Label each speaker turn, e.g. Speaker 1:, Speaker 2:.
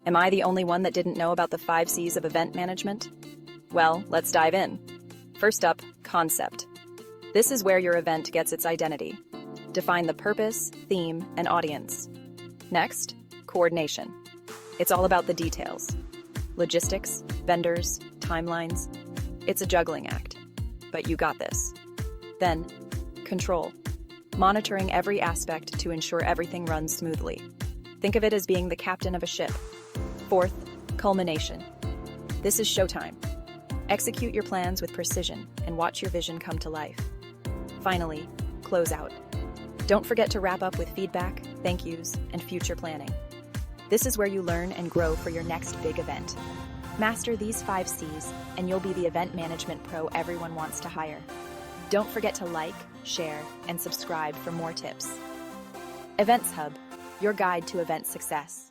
Speaker 1: Am I the only one that didn't know about the 5 C's of event management? Well, let's dive in. First up, concept. This is where your event gets its identity. Define the purpose, theme, and audience. Next, coordination. It's all about the details. Logistics, vendors, timelines. It's a juggling act, but you got this. Then, control. Monitoring every aspect to ensure everything runs smoothly. Think of it as being the captain of a ship. Fourth, culmination. This is showtime. Execute your plans with precision and watch your vision come to life. Finally, close out. Don't forget to wrap up with feedback, thank yous, and future planning. This is where you learn and grow for your next big event. Master these 5 C's, and you'll be the event management pro everyone wants to hire. Don't forget to like, share, and subscribe for more tips. EventzHub, your guide to event success.